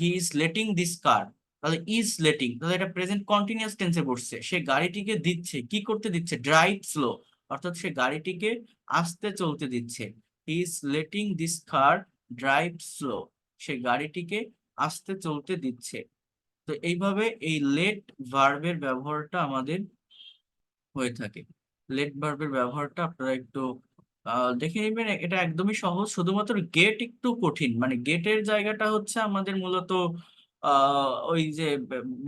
he is letting this car, তাহলে ইজ লেটিং, তাহলে এটা প্রেজেন্ট কন্টিনিউয়াস টেন্সে বসছে, সে গাড়িটিকে দিচ্ছে, কি করতে দিচ্ছে, ড্রাইভ স্লো, অর্থাৎ সে গাড়িটিকে আস্তে চলতে দিচ্ছে। He is letting this car drive slow, সে গাড়িটিকে আস্তে চলতে দিচ্ছে। তো এইভাবে এই লেট ভার্বের ব্যবহারটা আমাদের হয়ে থাকে। লেট ভার্বের ব্যবহারটা আপনারা একটু দেখে নেবেন, এটা একদমই সহজ, শুধুমাত্র গেট একটু কঠিন, মানে গেটের জায়গাটা হচ্ছে আমাদের মূলত ওই যে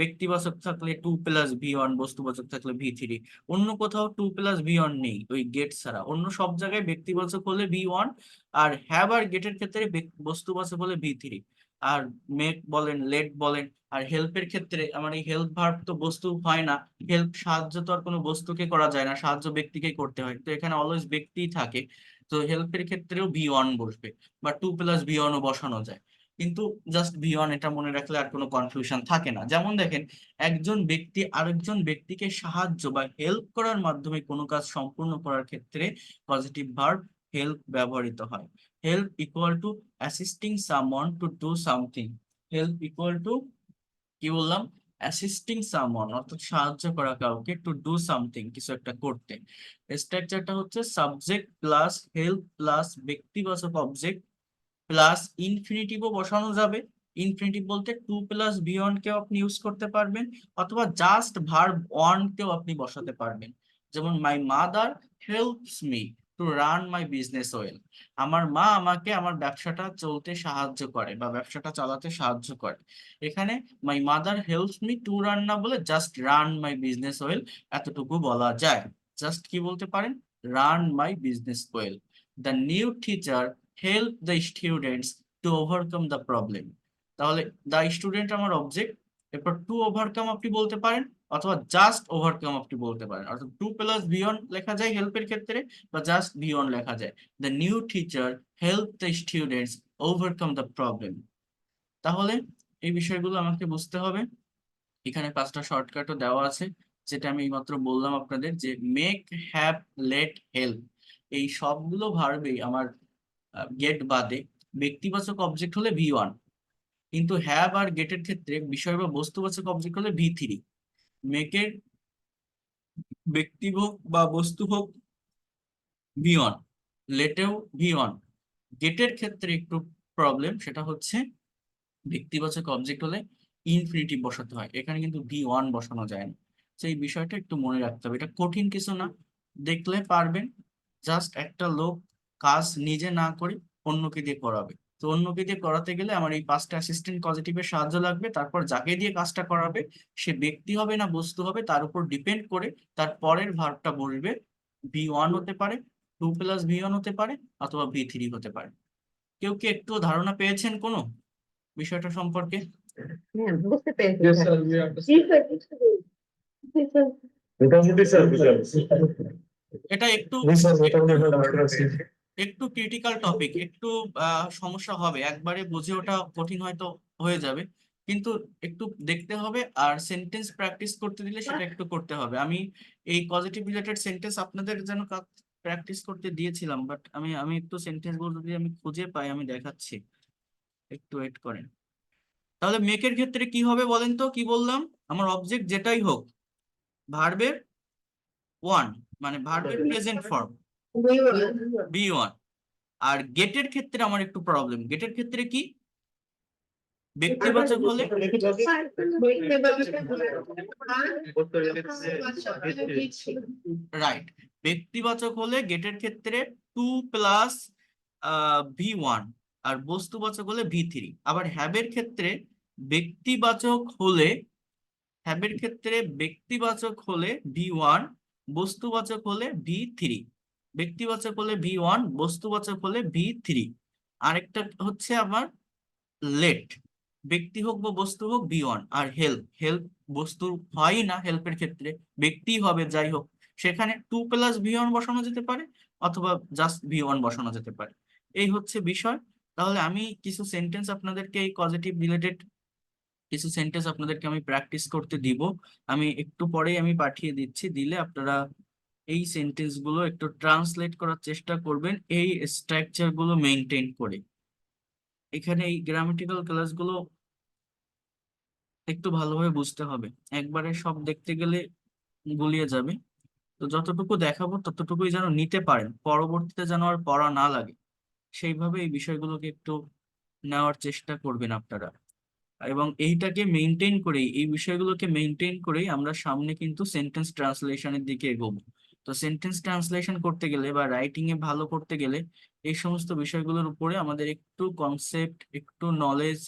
ব্যক্তিবাচক থাকলে 2+V1, বস্তুবাচক থাকলে V3, অন্য কোথাও 2+V1 নেই ওই গেট ছাড়া, অন্য সব জায়গায় ব্যক্তিবাচক হলে V1, আর হ্যাভ আর গেটের ক্ষেত্রে বস্তুবাচক হলে V3। আর মেক বলেন, লেট বলেন, আর হেল্পের ক্ষেত্রে আমার এই হেল্প ভার্ব তো বস্তু হয় না, হেল্প সাহায্য তো আর কোনো বস্তুকে করা যায় না, সাহায্য ব্যক্তিকে করতে হয়, তো এখানে অলওয়েজ ব্যক্তিই থাকে। তো হেল্পের ক্ষেত্রেও V1 বসবে, বা 2+V1ও বসানো যায়, কিন্তু জাস্ট V1, এটা মনে রাখলে আর কোনো কনফিউশন থাকে না। যেমন দেখেন, একজন ব্যক্তি আরেকজন ব্যক্তিকে সাহায্য বা হেল্প করার মাধ্যমে কোনো কাজ সম্পূর্ণ করার ক্ষেত্রে পজিটিভ ভার্ব হেল্প ব্যবহৃত হয়। Help equal to assisting someone to do something, help equal to কি বললাম, অ্যাসিস্টিং সামওয়ান, অর্থাৎ সাহায্য করা কাউকে, টু ডু সামথিং, কিছু একটা করতে। স্ট্রাকচারটা হচ্ছে সাবজেক্ট প্লাস হেল্প প্লাস ব্যক্তিবাচক অবজেক্ট প্লাস ইনফিনিটিভও বসানো যাবে। ইনফিনিটিভ বলতে 2+V1 কেও আপনি ইউজ করতে পারবেন, অথবা জাস্ট ভার্ব ওয়ান কেও আপনি বসাতে পারবেন। যেমন my mother helps me to run my business well, আমার মা আমাকে আমার ব্যবসাটা চলতে সাহায্য করে বা ব্যবসাটা চালাতে সাহায্য করে। এখানে my mother helps me to run না বলে just run my business well এতটুকু বলা যায়। জাস্ট কি বলতে পারেন, run my business well. The new teacher help the students to overcome the problem, তাহলে দ্য স্টুডেন্ট আমার অবজেক্ট, এরপর টু ওভারকাম আপনি বলতে পারেন, অথবা জাস্ট ওভারকাম আপনি বলতে পারেন, অর্থাৎ 2+V1 লেখা যায় হেল্পের ক্ষেত্রে, বা জাস্ট V1 লেখা যায়। The new teacher help the students overcome the problem. তাহলে এই বিষয়গুলো আমাকে বুঝতে হবে। এখানে 5টা শর্টকাটও দেওয়া আছে, যেটা আমি এইমাত্র বললাম আপনাদের, যে মেক, হ্যাভ, লেট, হেল্প, এই সবগুলো ভার্বেই আমার গেট বাদে ব্যক্তিবাচক অবজেক্ট হলে V1, কিন্তু হ্যাভ আর গেটের ক্ষেত্রে বিষয় বা বস্তুবাচক অবজেক্ট হলে V3। মেকের ব্যক্তি হোক বা বস্তু হোক V1, লেটেও V1। গেটের ক্ষেত্রে একটু প্রবলেম, সেটা হচ্ছে ব্যক্তিবাচক অবজেক্ট হলে ইনফিনিটিভ বসাতে হয়, এখানে কিন্তু V1 বসানো যায় না। তো এই বিষয়টা একটু মনে রাখতে হবে, এটা কঠিন কিছু না, দেখলে পারবেন। জাস্ট একটা লোক কাজ নিজে না করে অন্যকে দিয়ে করাবে, তো অন্যকে দিয়ে করাতে গেলে আমার এই 5টা অ্যাসিস্ট্যান্ট পজিটিভের সাহায্য লাগবে, তারপর যাকে দিয়ে কাজটা করাবে সে ব্যক্তি হবে না বস্তু হবে তার উপর ডিপেন্ড করে তার পরের ভার্বটা বলবে। V1 হতে পারে, 2+V1 হতে পারে, অথবা V3 হতে পারে। কেউ কি একটু ধারণা পেয়েছেন কোনো বিষয়টা সম্পর্কে? হ্যাঁ, বুঝতে পেরেছি Yes, sir. sir, we G understand. Sir, বুঝতে পেরেছি। জি স্যার। মোটামুটি স্যার বুঝলাম। এটা একটু জি স্যার, মোটামুটি আমরা ধারণা আছে। একটু ক্রিটিক্যাল টপিক, একটু সমস্যা হবে, একবারে বুঝে ওঠা কঠিন হয়তো হয়ে যাবে, কিন্তু একটু দেখতে হবে, আর সেন্টেন্স প্র্যাকটিস করতে দিলে সেটা একটু করতে হবে। আমি এই পজিটিভ রিলেটেড সেন্টেন্স আপনাদের যেন প্র্যাকটিস করতে দিয়েছিলাম, বাট আমি আমি একটু সেন্টেন্স গুলো যদি আমি খুঁজে পাই আমি দেখাচ্ছি, একটু ওয়েট করেন। তাহলে মেকের ক্ষেত্রে কি হবে বলেন তো, কি বললাম, আমার অবজেক্ট যেটাই হোক ভার্বের ওয়ান, মানে ভার্বের প্রেজেন্ট ফর্ম V1। আর গেটের ক্ষেত্রে আমার একটু প্রবলেম, গেটের ক্ষেত্রে কি, ব্যক্তিবাচক হলে রাইট, ব্যক্তিবাচক হলে গেটের ক্ষেত্রে 2+V1, আর বস্তুবাচক হলে V3। আবার হ্যাবের ক্ষেত্রে ব্যক্তিবাচক হলে, হ্যাবের ক্ষেত্রে ব্যক্তিবাচক হলে V1, বস্তুবাচক হলে V3। ব্যক্তিবাচক হলে V1, বস্তুবাচক হলে V3। আরেকটা হচ্ছে আমার লেট, ব্যক্তি হোক বা বস্তু হোক V1। আর হেল্প, হেল্প বস্তু হয় না, হেল্পের ক্ষেত্রে ব্যক্তি হবে যাই হোক, সেখানে 2+V1 বসানো যেতে পারে, অথবা জাস্ট V1 বসানো যেতে পারে। এই হচ্ছে বিষয়। তাহলে আমি কিছু সেন্টেন্স আপনাদেরকে এই পজিটিভ রিলেটেড কিছু সেন্টেন্স আপনাদেরকে আমি প্র্যাকটিস করতে দিব। আমি একটু পরেই আমি পাঠিয়ে দিচ্ছি, দিলে আপনারা এই সেন্টেন্স গুলো একটু ট্রান্সলেট করার চেষ্টা করবেন এই স্ট্রাকচার গুলো মেনটেন করে। এখানে এই গ্রামাটিক্যাল ক্লাসগুলো একটু ভালোভাবে বুঝতে হবে, একবারে সব দেখতে গেলে গুলিয়ে যাবে। তো যতটুকু দেখাবো ততটুকুই যেন নিতে পারেন, পরবর্তীতে যেন আর পড়া না লাগে, সেইভাবে এই বিষয়গুলোকে একটু নেওয়ার চেষ্টা করবেন আপনারা। এবং এইটাকে মেনটেন করেই, এই বিষয়গুলোকে মেনটেন করেই আমরা সামনে কিন্তু সেন্টেন্স ট্রান্সলেশনের দিকে এগোবো। তো সেন্টেন্স ট্রান্সলেশন করতে গেলে বা রাইটিং এ ভালো করতে গেলে এই সমস্ত বিষয়গুলোর উপরে আমাদের একটু কনসেপ্ট, একটু নলেজ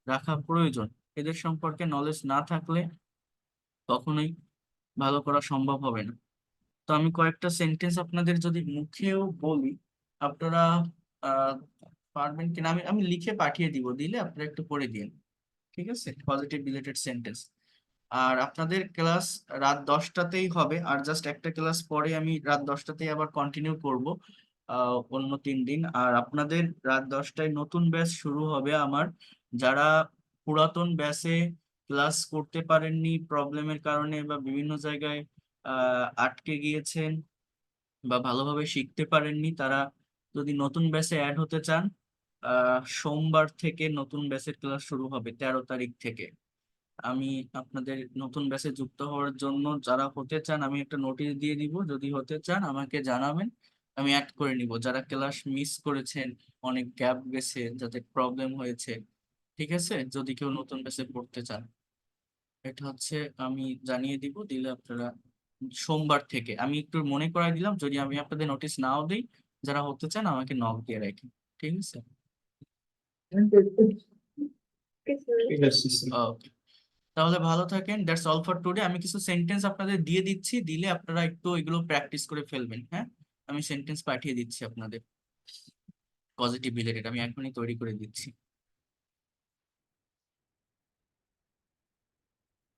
রাখা প্রয়োজন। এদের সম্পর্কে নলেজ না থাকলে কখনোই ভালো করা সম্ভব হবে না। তো আমি কয়েকটা সেন্টেন্স আপনাদের যদি মুখেও বলি, আপনারা আহ পারবেন কিনা আমি আমি লিখে পাঠিয়ে দিব, দিলে আপনারা একটু পড়ে দিন, ঠিক আছে? Positive related sentence. আর আপনাদের ক্লাস রাত 10টাতেই হবে, আর জাস্ট একটা ক্লাস পরে আমি রাত 10টাতেই আবার কন্টিনিউ করব অন্য 3 দিন। আর আপনাদের রাত 10টায় নতুন ব্যাচ শুরু হবে আমার। যারা পুরাতন ব্যাচে ক্লাস করতে পারেননি প্রবলেমের কারণে বা বিভিন্ন জায়গায় আটকে গিয়েছেন বা ভালোভাবে শিখতে পারেননি, তারা যদি নতুন ব্যাচে অ্যাড হতে চান, সোমবার থেকে নতুন ব্যাচের ক্লাস শুরু হবে 13 তারিখ থেকে। আমি আপনাদের নতুন ব্যাচে যুক্ত হওয়ার জন্য যারা হতে চান আমি একটা নোটিশ দিয়ে দিব, যদি হতে চান আমাকে জানাবেন, আমি অ্যাড করে নিব। যারা ক্লাস মিস করেছেন, অনেক গ্যাপ গেছে, যাদের প্রবলেম হয়েছে, ঠিক আছে, যদি কেউ নতুন ব্যাচে পড়তে চান, এটা হচ্ছে আমি জানিয়ে দিব, দিলে আপনারা সোমবার থেকে, আমি একটু মনে করাই দিলাম, যদি আমি আপনাদের নোটিশ নাও দিই, যারা হতে চান আমাকে নক দিয়ে রাখি, ঠিক আছে? Okay, sir. ঠিক আছে ওকে, তাহলে ভালো থাকেন। That's all for today. আমি কিছু সেন্টেন্স আপনাদের দিয়ে দিচ্ছি, দিলে আপনারা একটু এগুলো প্র্যাকটিস করে ফেলবেন। হ্যাঁ, আমি সেন্টেন্স পাঠিয়ে দিচ্ছি আপনাদের পজিটিভ রিলেটেড, আমি এখনই তৈরি করে দিচ্ছি।